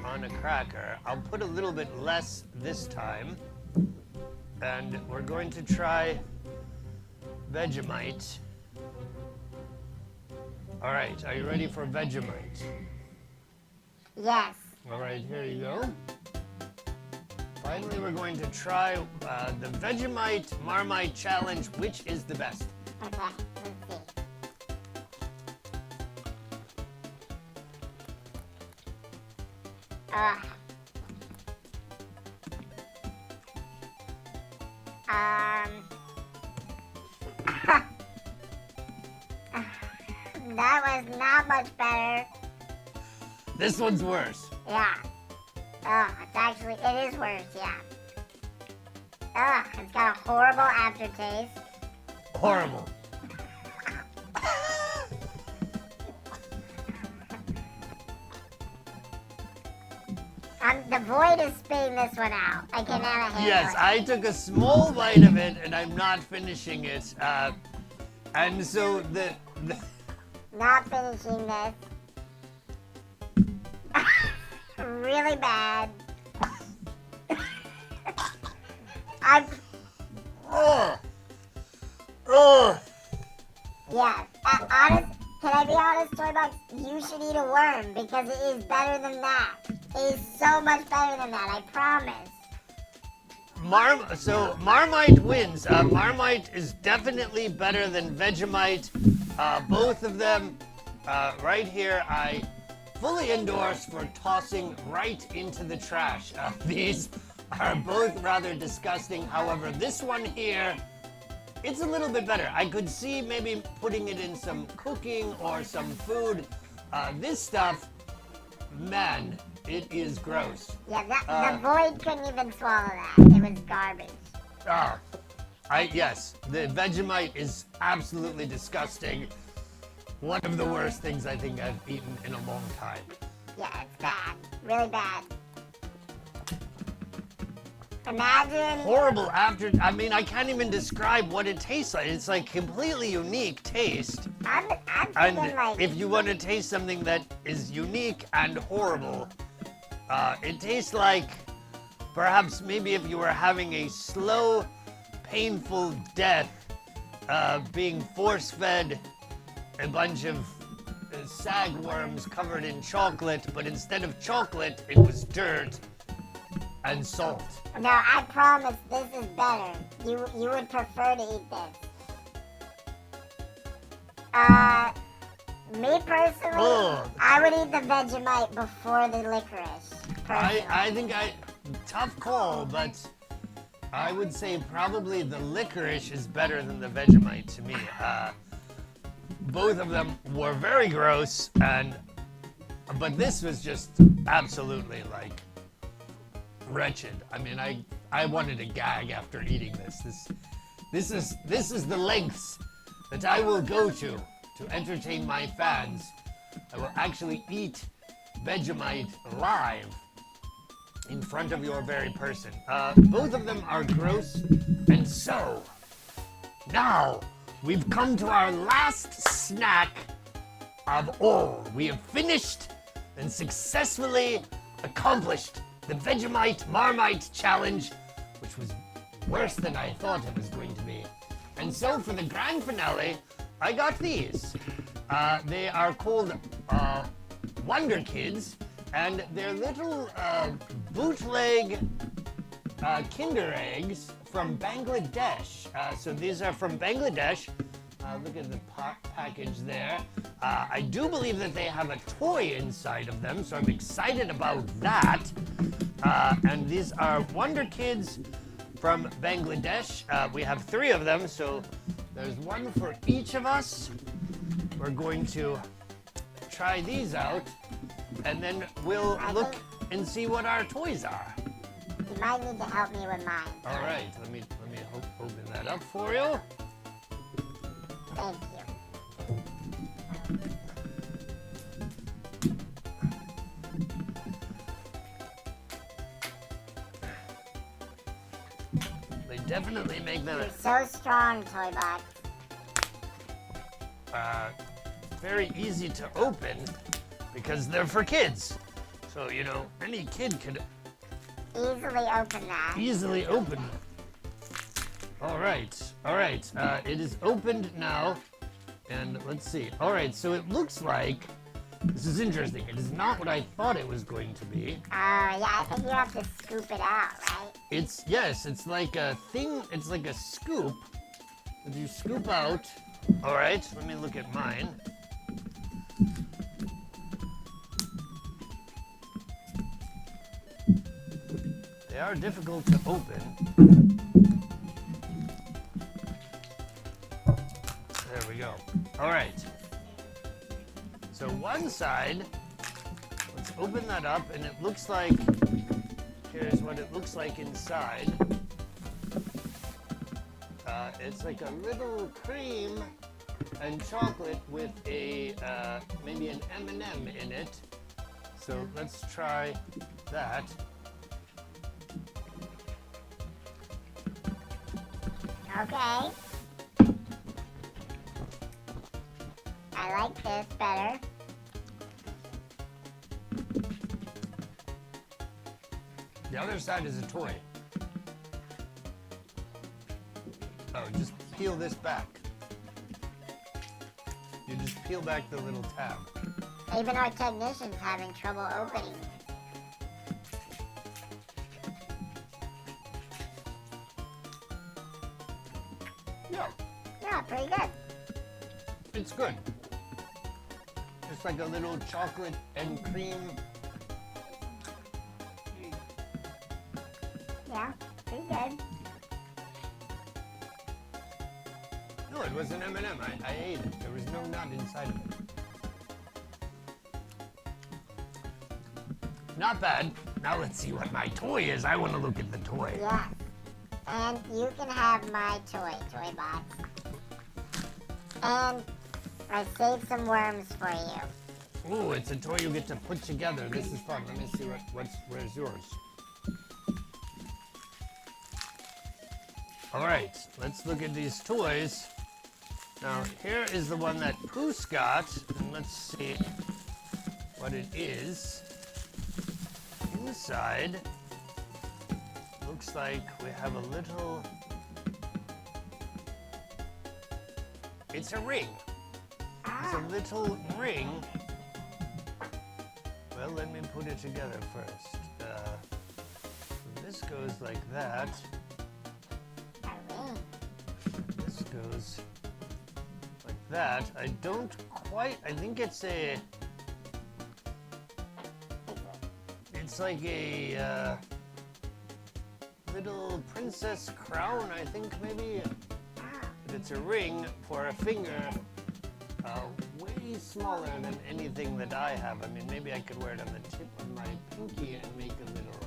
on a cracker. I'll put a little bit less this time. And we're going to try Vegemite. All right, are you ready for Vegemite? Yes. All right, here you go. Finally, we're going to try the Vegemite Marmite Challenge. Which is the best? Okay, let's see. That was not much better. This one's worse. Yeah. It is worse, yeah. It's got a horrible aftertaste. Horrible. The void is spitting this one out. I cannot handle it. Yes, I took a small bite of it, and I'm not finishing it. And so the Not finishing this. Really bad. Yeah. Can I be honest, Toybox? You should eat a worm because it is better than that. It is so much better than that. I promise. So Marmite wins. Marmite is definitely better than Vegemite. Both of them, right here, I fully endorse for tossing right into the trash. These are both rather disgusting. However, this one here, it's a little bit better. I could see maybe putting it in some cooking or some food. This stuff, man, it is gross. Yeah, the void couldn't even swallow that. It was garbage. Yes, the Vegemite is absolutely disgusting. One of the worst things I think I've eaten in a long time. Yeah, it's bad. Really bad. Imagine. Horrible I mean, I can't even describe what it tastes like. It's like completely unique taste. I'm And thinking like. if you want to taste something that is unique and horrible, it tastes like perhaps maybe if you were having a slow, painful death, being force-fed a bunch of sagworms covered in chocolate, but instead of chocolate, it was dirt and salt. No, I promise this is better. You would prefer to eat this. Me personally, Ugh. I would eat the Vegemite before the licorice. I think tough call, but I would say probably the licorice is better than the Vegemite to me. Both of them were very gross, but this was just absolutely like wretched. I mean, I wanted to gag after eating this. This is the lengths that I will go to entertain my fans. I will actually eat Vegemite live in front of your very person. Both of them are gross, and so now we've come to our last snack of all. We have finished and successfully accomplished the Vegemite Marmite challenge, which was worse than I thought it was going to be. And so for the grand finale, I got these. They are called Wonder Kids, and they're little bootleg Kinder eggs from Bangladesh. So these are from Bangladesh. Look at the package there. I do believe that they have a toy inside of them, so I'm excited about that. And these are Wonder Kids from Bangladesh. We have 3 of them, so there's one for each of us. We're going to try these out, and then we'll look and see what our toys are. You might need to help me with mine. All right, let me open that up for you. Thank you. They definitely make them You're so strong, Toybox. very easy to open because they're for kids. So, you know, any kid could Easily open that. easily open. All right. It is opened now, and let's see. All right, so it looks like this is interesting. It is not what I thought it was going to be. Yeah, I think you have to scoop it out, right? It's like a thing. It's like a scoop that you scoop out. All right, let me look at mine. They are difficult to open. There we go. All right. So one side, let's open that up, and it looks like, here's what it looks like inside. It's like a little cream and chocolate with a, maybe an M&M in it. So let's try that. Okay. I like this better. The other side is a toy. Oh, just peel this back. You just peel back the little tab. Even our technician's having trouble opening. Yeah, Yeah, pretty good. it's good. It's like a little chocolate and cream. Yeah, pretty good. No, it was an M&M. I ate it. There was no nut inside of it. Not bad. Now let's see what my toy is. I want to look at the toy. Yes. And you can have my Toybox. And I saved some worms for you. Ooh, it's a toy you get to put together. This is fun. Let me see where's yours. All right, let's look at these toys. Now, here is the one that Poose got, and let's see what it is. Inside, looks like we have a little... It's a ring. It's a little ring. Well, let me put it together first. This goes like that. This goes like that. I don't quite, I think it's a... It's like a little princess crown, I think, maybe. But it's a ring for a finger, way smaller than anything that I have. I mean, maybe I could wear it on the tip of my pinky and make a little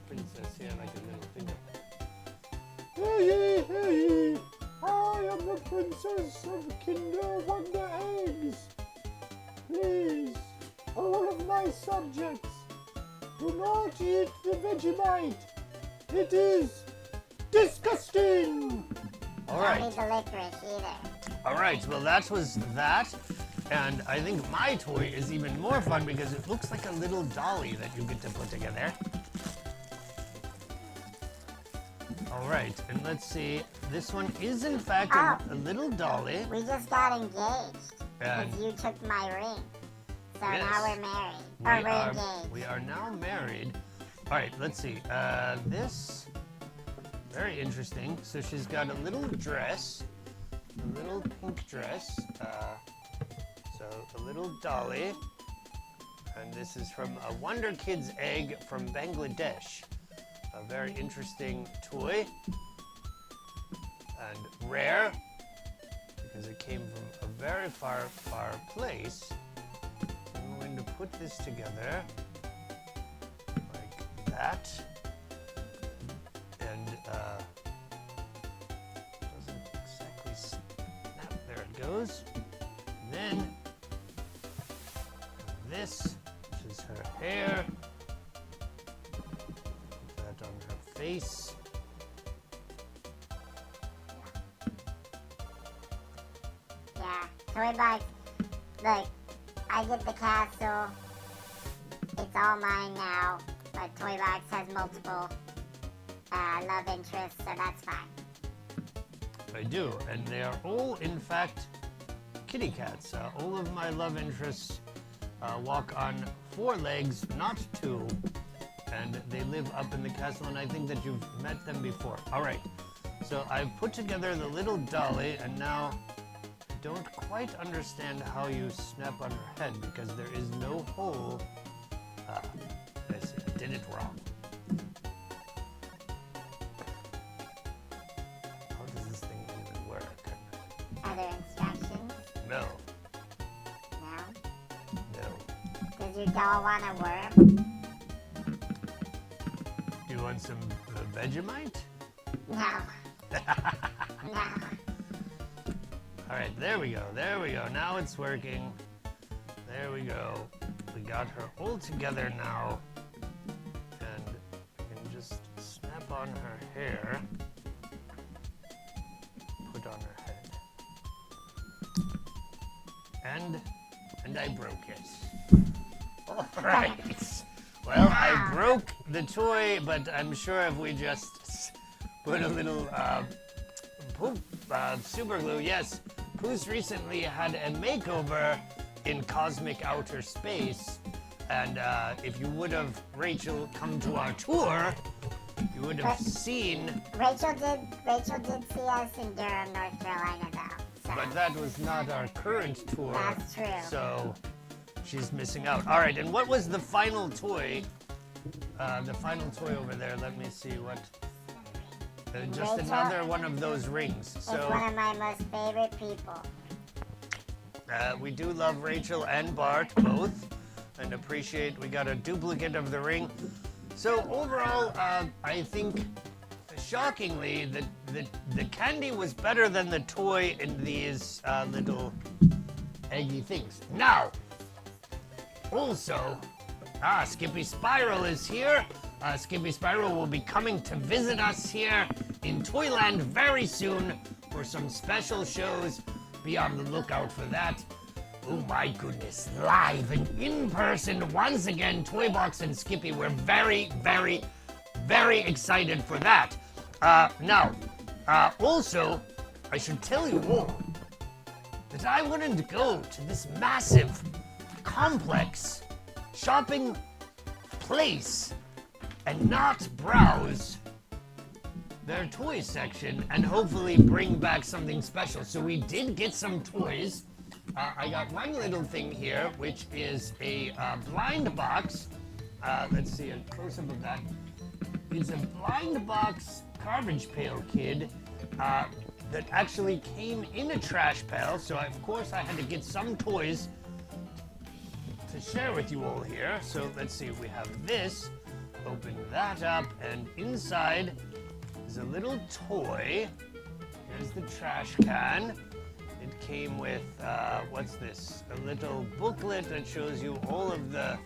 princess here, like a little finger. Hey, hey, I am the princess of Kinder Wonder Eggs. Please, all of my subjects, do not eat the Vegemite. It is disgusting. All Don't right. need the licorice either. All right, well, that was that. And I think my toy is even more fun because it looks like a little dolly that you get to put together. All right, and let's see. This one is, in fact, a little dolly. We just got engaged And because you took my ring. So Yes. now we're married. we Or we're are, engaged. we are now married. All right, let's see. This, very interesting. So she's got a little dress, a little pink dress. So a little dolly. And this is from a Wonder Kids egg from Bangladesh. A very interesting toy. And rare, because it came from a very far, far place. I'm going to put this together like that. And doesn't exactly snap. There it goes. And then this, which is her hair. Put that on her face. Yeah. Toybox, look, I get the castle. It's all mine now. But Toybox has multiple love interests, so that's fine. I do, and they are all, in fact, kitty cats. All of my love interests walk on 4 legs, not 2, and they live up in the castle, and I think that you've met them before. All right, so I've put together the little dolly, and now I don't quite understand how you snap on her head, because there is no hole. I see, I did it wrong. How does this thing even work? Other instructions? No, No? no. Does your doll want a worm? Do you want some Vegemite? No. No. All right, there we go, there we go. Now it's working. There we go. We got her all together now. And we can just snap on her hair. Put on her head. And I broke it. All right. Well, I broke the toy, but I'm sure if we just put a little super glue, yes. Poose recently had a makeover in cosmic outer space, and if you would have, Rachel, come to our tour, you would have seen. Rachel did see us in Durham, North Carolina, though. So. But that was not our current tour. That's true. So she's missing out. All right, and what was the final toy? The final toy over there. Let me see what. Just Rachel? another one of those rings. It's So one of my most favorite people. we do love Rachel and Bart both, and appreciate we got a duplicate of the ring. So overall, I think, shockingly, the candy was better than the toy in these little eggy things. Now, also, Skippy Spiral is here. Skippy Spiral will be coming to visit us here in Toyland very soon for some special shows. Be on the lookout for that. Oh my goodness, live and in person once again, Toybox and Skippy. We're very, very, very excited for that. Now, also, I should tell you all that I wanted to go to this massive, complex shopping place and not browse their toy section and hopefully bring back something special. So we did get some toys. I got one little thing here, which is a blind box. Let's see a close-up of that. It's a blind box garbage pail kid that actually came in a trash pail. So of course I had to get some toys to share with you all here. So let's see, we have this. Open that up, and inside is a little toy. Here's the trash can. it came with, what's this? A little booklet that shows you all of the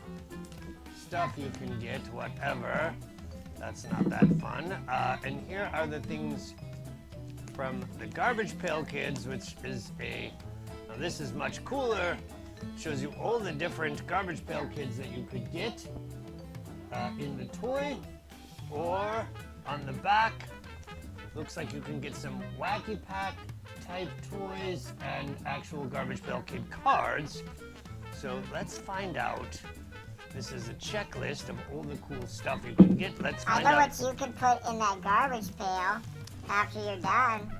stuff you can get, whatever. That's not that fun. And here are the things from the Garbage Pail Kids, which is now this is much cooler. It shows you all the different Garbage Pail Kids that you could get in the toy, or on the back. Looks like you can get some Wacky Pack type toys and actual Garbage Pail Kid cards. So let's find out. This is a checklist of all the cool stuff you can get. Let's find out. I know what you can put in that garbage pail after you're done.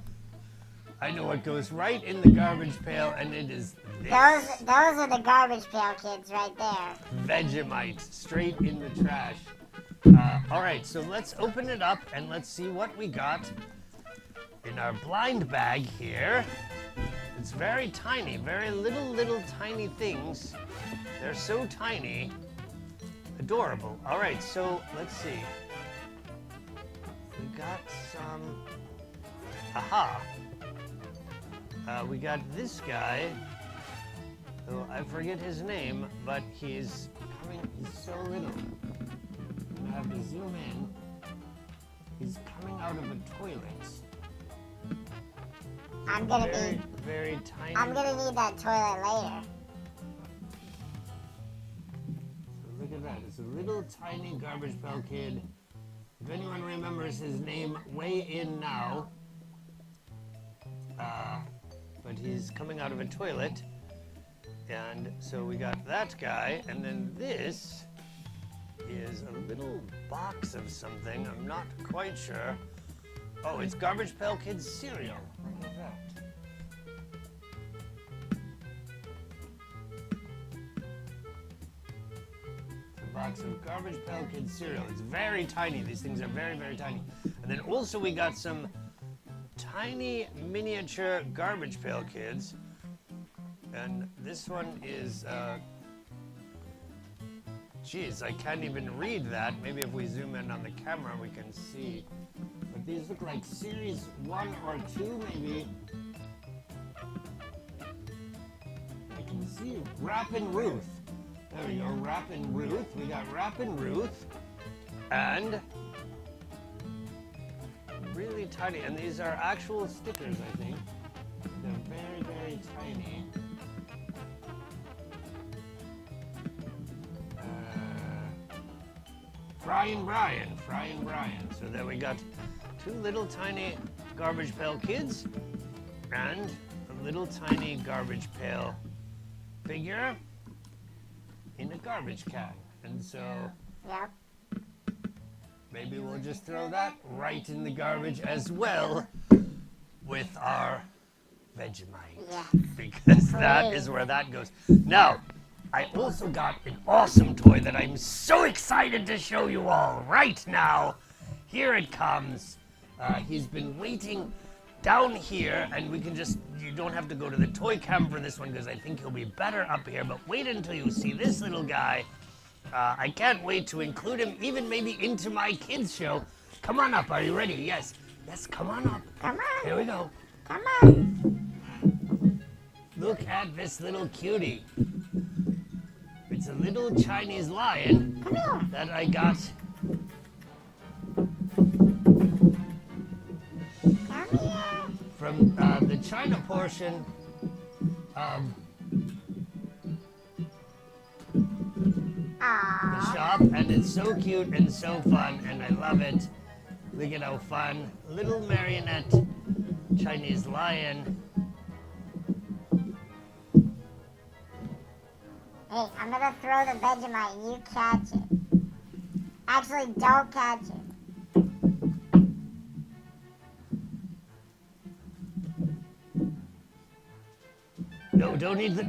I know what goes right in the garbage pail, and it is this. Those are the Garbage Pail Kids right there. Vegemite, straight in the trash. All right, so let's open it up and let's see what we got in our blind bag here. It's very tiny, very little tiny things. They're so tiny, adorable. All right, so let's see. We got some, aha. We got this guy, who I forget his name, but he's so little. I have to zoom in. He's coming out of a toilet. I'm gonna very tiny. I'm gonna need that toilet later. So look at that. It's a little tiny Garbage Pail Kid. If anyone remembers his name, weigh in now. But he's coming out of a toilet. And so we got that guy, and then this is a little box of something. I'm not quite sure. Oh, it's Garbage Pail Kids cereal. Look at that. It's a box of Garbage Pail Kids cereal. It's very tiny. These things are very tiny. And then also we got some tiny miniature Garbage Pail Kids. And this one is, geez, I can't even read that. Maybe if we zoom in on the camera, we can see. But these look like series 1 or 2, maybe. I can see Rappin' Ruth. There we go, Rappin' Ruth. We got Rappin' Ruth. And really tiny. And these are actual stickers, I think. They're very tiny. Fry and Brian. So there we got 2 little tiny Garbage Pail Kids and a little tiny Garbage Pail figure in a garbage can. And so Yep. maybe we'll just throw that right in the garbage as well with our Vegemite. Yes. Because that is where that goes. Now, I also got an awesome toy that I'm so excited to show you all right now. Here it comes. He's been waiting down here, and you don't have to go to the toy cam for this one because I think he'll be better up here, but wait until you see this little guy. I can't wait to include him even maybe into my kids show. Come on up, are you ready? Yes, come on up. Come on. Here we go. Come on. Look at this little cutie. It's a little Chinese lion Come here. that I got. Come here. From the China portion of the Aww. shop, and it's so cute and so fun, and I love it. Look at how fun. Little marionette Chinese lion. Hey, I'm gonna throw the Vegemite and you catch it. Actually, don't catch it. No, don't eat the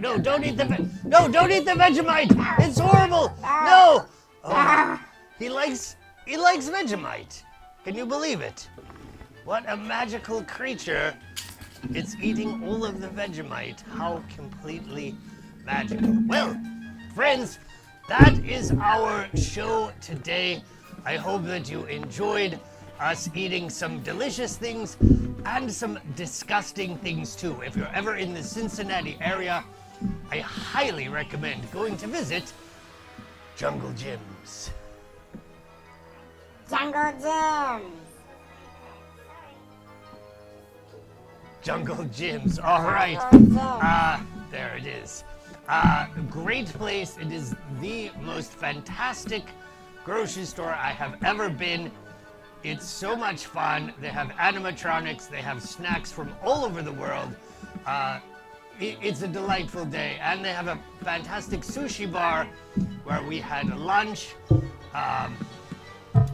Vegemite. It's horrible. No. Oh, he likes Vegemite. Can you believe it? What a magical creature. It's eating all of the Vegemite. How completely magical. Well, friends, that is our show today. I hope that you enjoyed us eating some delicious things and some disgusting things too. If you're ever in the Cincinnati area, I highly recommend going to visit Jungle Gyms. Jungle Gyms. Jungle Gyms, all right. Jungle Gyms. There it is. Great place. It is the most fantastic grocery store I have ever been. It's so much fun. They have animatronics. They have snacks from all over the world. It's a delightful day. And they have a fantastic sushi bar where we had lunch.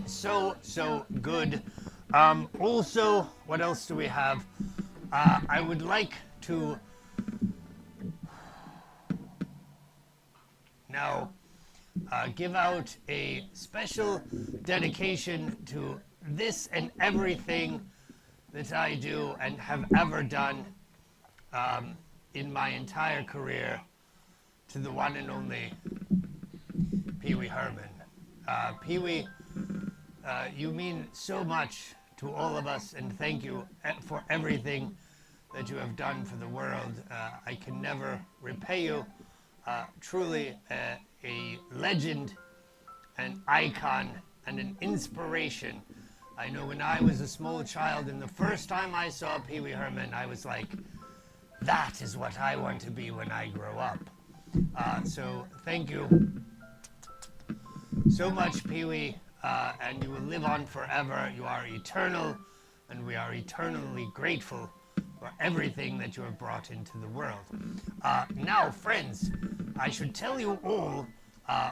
So good. Also, what else do we have? I would like to now give out a special dedication to this and everything that I do and have ever done in my entire career to the one and only Pee Wee Herman. Pee Wee, you mean so much to all of us, and thank you for everything that you have done for the world. I can never repay you. Truly a legend, an icon, and an inspiration. I know when I was a small child and the first time I saw Pee Wee Herman, I was like, that is what I want to be when I grow up. So thank you so much, Pee Wee, and you will live on forever. You are eternal, and we are eternally grateful for everything that you have brought into the world. Now, friends, I should tell you all,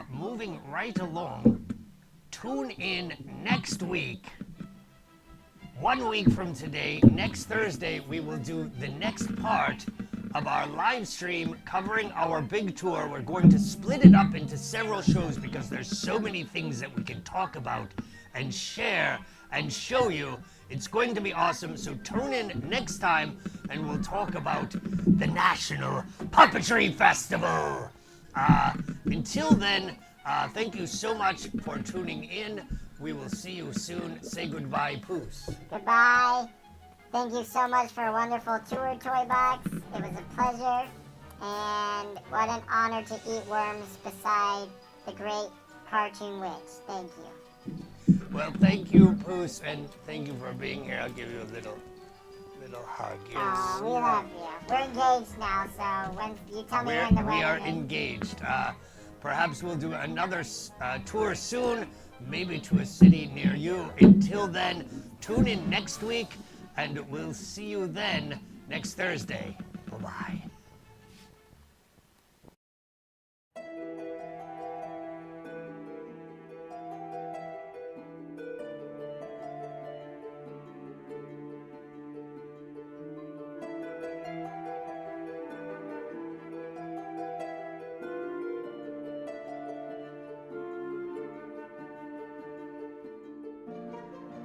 moving right along, tune in next week. 1 week from today, next Thursday, we will do the next part of our live stream covering our big tour. We're going to split it up into several shows because there's so many things that we can talk about and share and show you. It's going to be awesome, so tune in next time and we'll talk about the National Puppetry Festival. Until then, thank you so much for tuning in. We will see you soon. Say goodbye, Poose. Goodbye. Thank you so much for a wonderful tour, Toybox. It was a pleasure. And what an honor to eat worms beside the great cartoon witch. Thank you. Well, thank you, Poose, and thank you for being here. I'll give you a little hug. Yes. Oh, we love you. We're engaged now, so when you tell me when the wedding We are is. engaged. Perhaps we'll do another tour soon, maybe to a city near you. Until then, tune in next week, and we'll see you then next Thursday. Bye-bye.